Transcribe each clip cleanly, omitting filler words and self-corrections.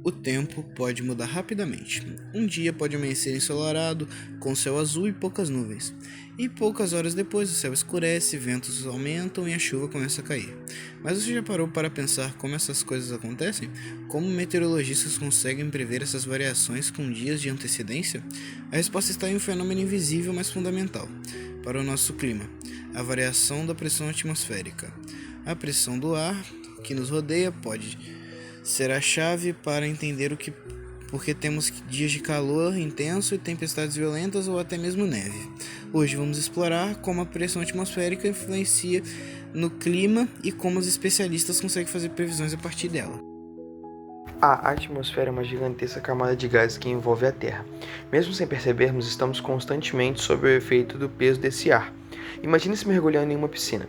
O tempo pode mudar rapidamente. Um dia pode amanhecer ensolarado, com céu azul e poucas nuvens. E poucas horas depois o céu escurece, ventos aumentam e a chuva começa a cair. Mas você já parou para pensar como essas coisas acontecem? Como meteorologistas conseguem prever essas variações com dias de antecedência? A resposta está em um fenômeno invisível, mas fundamental para o nosso clima: a variação da pressão atmosférica. A pressão do ar que nos rodeia pode ser a chave para entender porque temos dias de calor intenso e tempestades violentas ou até mesmo neve. Hoje vamos explorar como a pressão atmosférica influencia no clima e como os especialistas conseguem fazer previsões a partir dela. A atmosfera é uma gigantesca camada de gases que envolve a Terra. Mesmo sem percebermos, estamos constantemente sob o efeito do peso desse ar. Imagine-se mergulhando em uma piscina.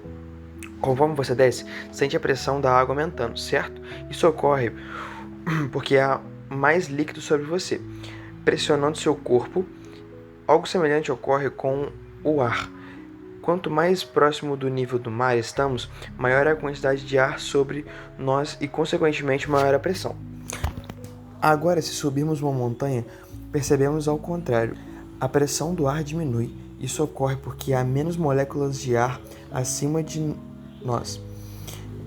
Conforme você desce, sente a pressão da água aumentando, certo? Isso ocorre porque há mais líquido sobre você, pressionando seu corpo. Algo semelhante ocorre com o ar. Quanto mais próximo do nível do mar estamos, maior é a quantidade de ar sobre nós e, consequentemente, maior a pressão. Agora, se subirmos uma montanha, percebemos ao contrário. A pressão do ar diminui. Isso ocorre porque há menos moléculas de ar acima de nós,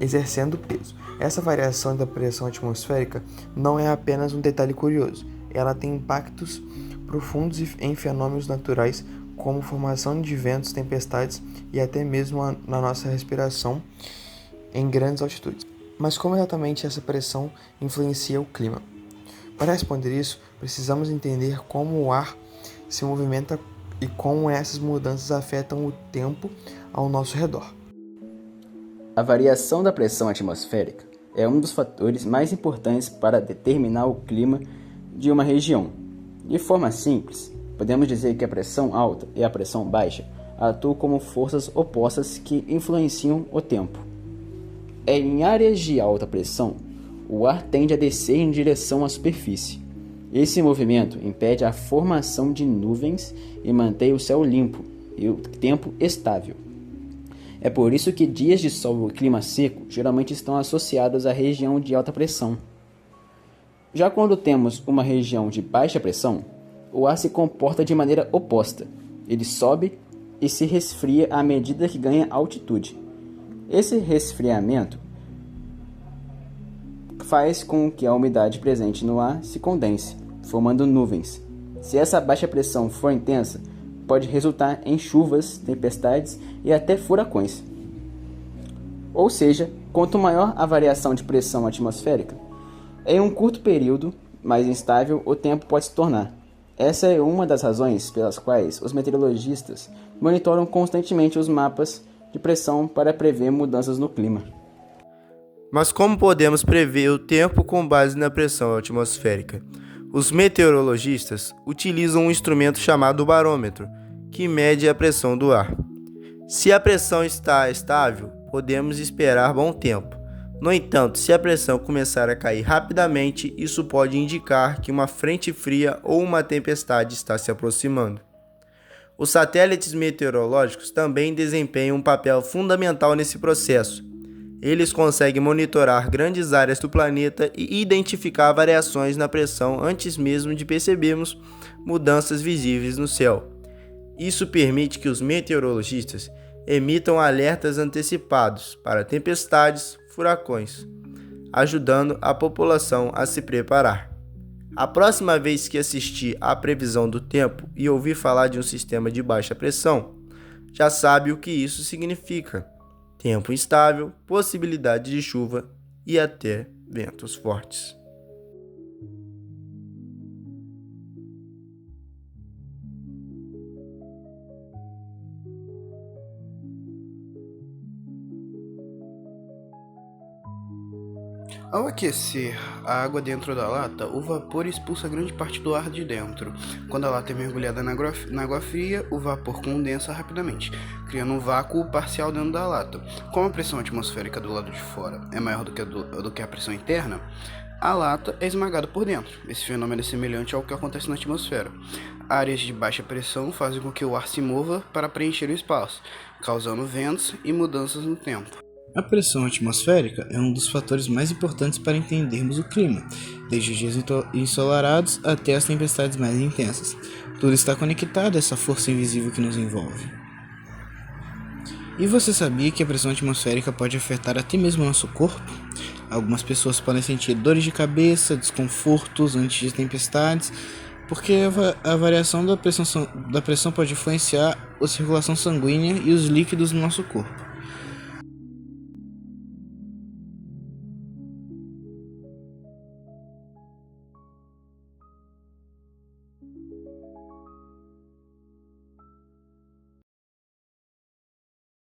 exercendo peso. Essa variação da pressão atmosférica não é apenas um detalhe curioso. Ela tem impactos profundos em fenômenos naturais, como formação de ventos, tempestades e até mesmo na nossa respiração em grandes altitudes. Mas como exatamente essa pressão influencia o clima? Para responder isso, precisamos entender como o ar se movimenta e como essas mudanças afetam o tempo ao nosso redor. A variação da pressão atmosférica é um dos fatores mais importantes para determinar o clima de uma região. De forma simples, podemos dizer que a pressão alta e a pressão baixa atuam como forças opostas que influenciam o tempo. Em áreas de alta pressão, o ar tende a descer em direção à superfície. Esse movimento impede a formação de nuvens e mantém o céu limpo e o tempo estável. É por isso que dias de sol e clima seco geralmente estão associados à região de alta pressão. Já quando temos uma região de baixa pressão, o ar se comporta de maneira oposta. Ele sobe e se resfria à medida que ganha altitude. Esse resfriamento faz com que a umidade presente no ar se condense, formando nuvens. Se essa baixa pressão for intensa, pode resultar em chuvas, tempestades e até furacões. Ou seja, quanto maior a variação de pressão atmosférica, em um curto período mais instável o tempo pode se tornar. Essa é uma das razões pelas quais os meteorologistas monitoram constantemente os mapas de pressão para prever mudanças no clima. Mas como podemos prever o tempo com base na pressão atmosférica? Os meteorologistas utilizam um instrumento chamado barômetro, que mede a pressão do ar. Se a pressão está estável, podemos esperar bom tempo. No entanto, se a pressão começar a cair rapidamente, isso pode indicar que uma frente fria ou uma tempestade está se aproximando. Os satélites meteorológicos também desempenham um papel fundamental nesse processo. Eles conseguem monitorar grandes áreas do planeta e identificar variações na pressão antes mesmo de percebermos mudanças visíveis no céu. Isso permite que os meteorologistas emitam alertas antecipados para tempestades, furacões, ajudando a população a se preparar. A próxima vez que assistir à previsão do tempo e ouvir falar de um sistema de baixa pressão, já sabe o que isso significa: tempo instável, possibilidade de chuva e até ventos fortes. Ao aquecer a água dentro da lata, o vapor expulsa grande parte do ar de dentro. Quando a lata é mergulhada na água fria, o vapor condensa rapidamente, criando um vácuo parcial dentro da lata. Como a pressão atmosférica do lado de fora é maior do que a pressão interna, a lata é esmagada por dentro. Esse fenômeno é semelhante ao que acontece na atmosfera. Áreas de baixa pressão fazem com que o ar se mova para preencher o espaço, causando ventos e mudanças no tempo. A pressão atmosférica é um dos fatores mais importantes para entendermos o clima, desde os dias ensolarados até as tempestades mais intensas. Tudo está conectado a essa força invisível que nos envolve. E você sabia que a pressão atmosférica pode afetar até mesmo o nosso corpo? Algumas pessoas podem sentir dores de cabeça, desconfortos antes de tempestades, porque a variação da pressão pode influenciar a circulação sanguínea e os líquidos no nosso corpo.